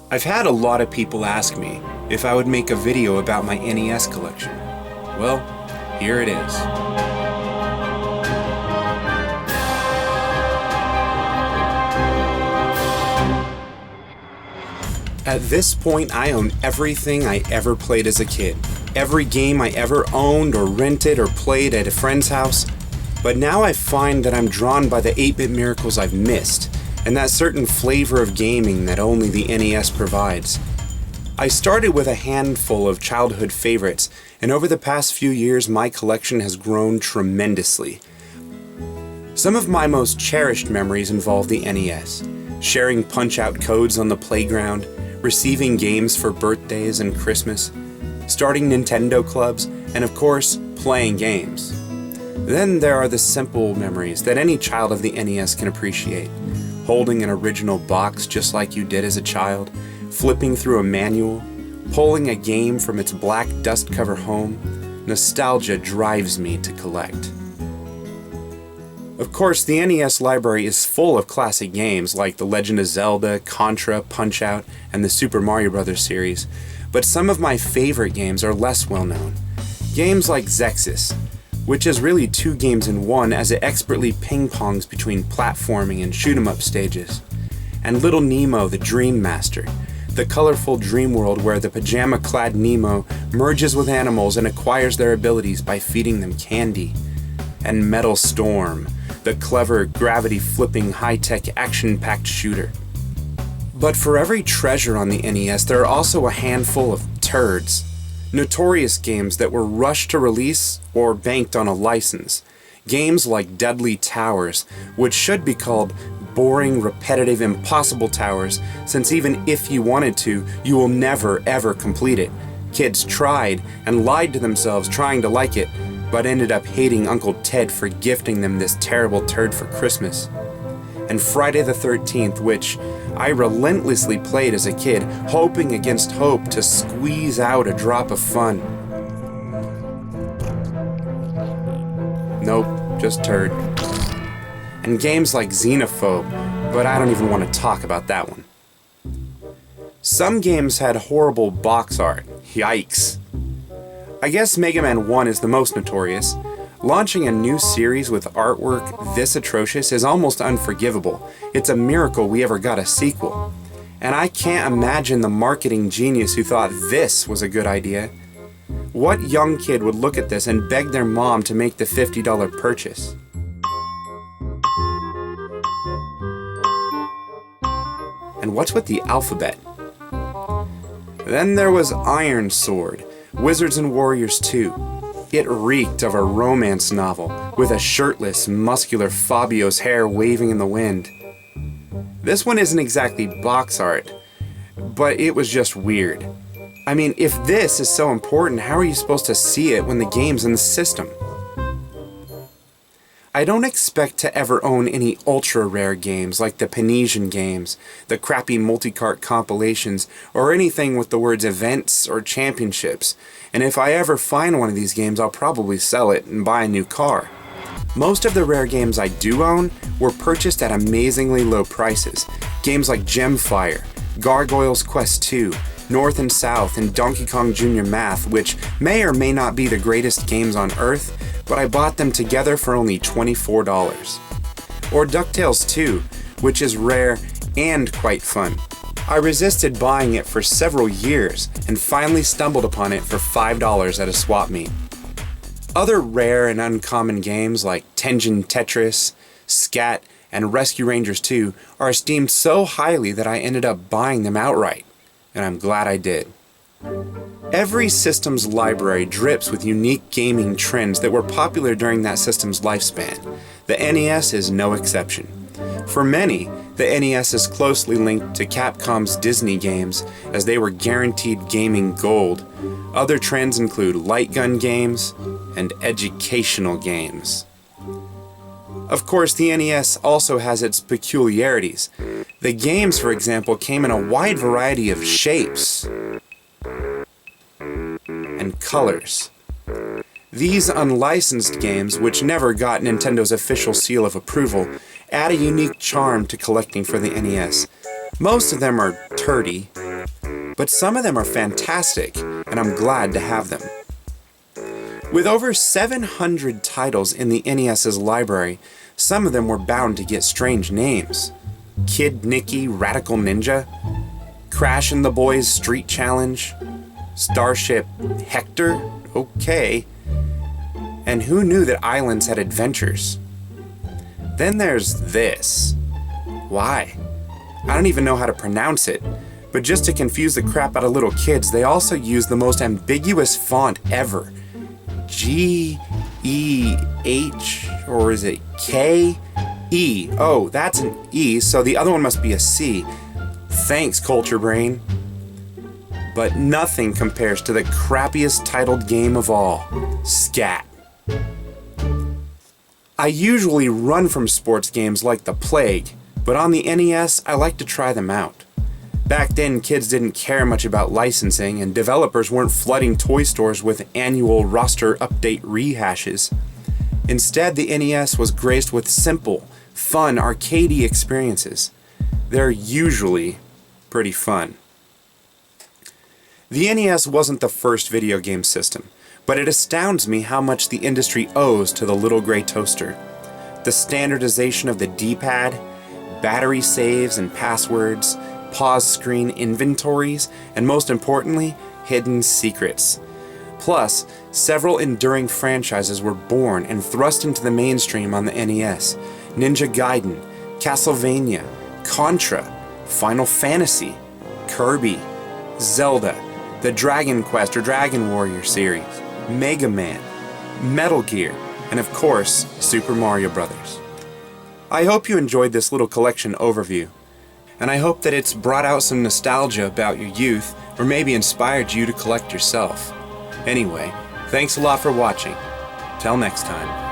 I've had a lot of people ask me if I would make a video about my NES collection. Well, here it is. At this point, I own everything I ever played as a kid. Every game I ever owned or rented or played at a friend's house. But now I find that I'm drawn by the 8-bit miracles I've missed, and that certain flavor of gaming that only the NES provides. I started with a handful of childhood favorites, and over the past few years my collection has grown tremendously. Some of my most cherished memories involve the NES, sharing punch-out codes on the playground, receiving games for birthdays and Christmas, starting Nintendo clubs, and of course, playing games. Then there are the simple memories that any child of the NES can appreciate. Holding an original box just like you did as a child, flipping through a manual, pulling a game from its black dust cover home. Nostalgia drives me to collect. Of course, the NES library is full of classic games like The Legend of Zelda, Contra, Punch-Out, and the Super Mario Bros. Series, but some of my favorite games are less well known. Games like Zexus, which is really two games in one as it expertly ping-pongs between platforming and shoot-'em-up stages. And Little Nemo the Dream Master, the colorful dream world where the pajama-clad Nemo merges with animals and acquires their abilities by feeding them candy. And Metal Storm, the clever, gravity-flipping, high-tech, action-packed shooter. But for every treasure on the NES, there are also a handful of turds. Notorious games that were rushed to release or banked on a license. Games like Deadly Towers, which should be called boring, repetitive, impossible towers, since even if you wanted to, you will never ever complete it. Kids tried and lied to themselves trying to like it, but ended up hating Uncle Ted for gifting them this terrible turd for Christmas. And Friday the 13th, which I relentlessly played as a kid, hoping against hope to squeeze out a drop of fun. Nope, just turd. And games like Xenophobe, but I don't even want to talk about that one. Some games had horrible box art. Yikes. I guess Mega Man 1 is the most notorious. Launching a new series with artwork this atrocious is almost unforgivable. It's a miracle we ever got a sequel. And I can't imagine the marketing genius who thought this was a good idea. What young kid would look at this and beg their mom to make the $50 purchase? And what's with the alphabet? Then there was Iron Sword, Wizards and Warriors 2. It reeked of a romance novel, with a shirtless, muscular Fabio's hair waving in the wind. This one isn't exactly box art, but it was just weird. I mean, if this is so important, how are you supposed to see it when the game's in the system? I don't expect to ever own any ultra-rare games like the Panesian games, the crappy multi-cart compilations, or anything with the words events or championships, and if I ever find one of these games I'll probably sell it and buy a new car. Most of the rare games I do own were purchased at amazingly low prices. Games like Gemfire, Gargoyles Quest 2, North and South, and Donkey Kong Jr. Math, which may or may not be the greatest games on Earth, but I bought them together for only $24. Or DuckTales 2, which is rare and quite fun. I resisted buying it for several years and finally stumbled upon it for $5 at a swap meet. Other rare and uncommon games like Tengen Tetris, Scat, and Rescue Rangers 2 are esteemed so highly that I ended up buying them outright, and I'm glad I did. Every system's library drips with unique gaming trends that were popular during that system's lifespan. The NES is no exception. For many, the NES is closely linked to Capcom's Disney games, as they were guaranteed gaming gold. Other trends include light gun games and educational games. Of course, the NES also has its peculiarities. The games, for example, came in a wide variety of shapes and colors. These unlicensed games, which never got Nintendo's official seal of approval, add a unique charm to collecting for the NES. Most of them are turdy, but some of them are fantastic, and I'm glad to have them. With over 700 titles in the NES's library, some of them were bound to get strange names. Kid Nicky Radical Ninja, Crash and the Boys Street Challenge, Starship Hector, okay, and who knew that islands had adventures? Then there's this. Why? I don't even know how to pronounce it, but just to confuse the crap out of little kids, they also use the most ambiguous font ever. G-E-H, or is it K-E? Oh, that's an E, so the other one must be a C. Thanks, Culture Brain. But nothing compares to the crappiest titled game of all, Scat. I usually run from sports games like the plague, but on the NES, I like to try them out. Back then, kids didn't care much about licensing, and developers weren't flooding toy stores with annual roster update rehashes. Instead, the NES was graced with simple, fun, arcadey experiences. They're usually pretty fun. The NES wasn't the first video game system, but it astounds me how much the industry owes to the little gray toaster. The standardization of the D-pad, battery saves and passwords, pause screen inventories, and most importantly, hidden secrets. Plus, several enduring franchises were born and thrust into the mainstream on the NES. Ninja Gaiden, Castlevania, Contra, Final Fantasy, Kirby, Zelda, the Dragon Quest or Dragon Warrior series, Mega Man, Metal Gear, and of course, Super Mario Bros. I hope you enjoyed this little collection overview, and I hope that it's brought out some nostalgia about your youth, or maybe inspired you to collect yourself. Anyway, thanks a lot for watching. Till next time.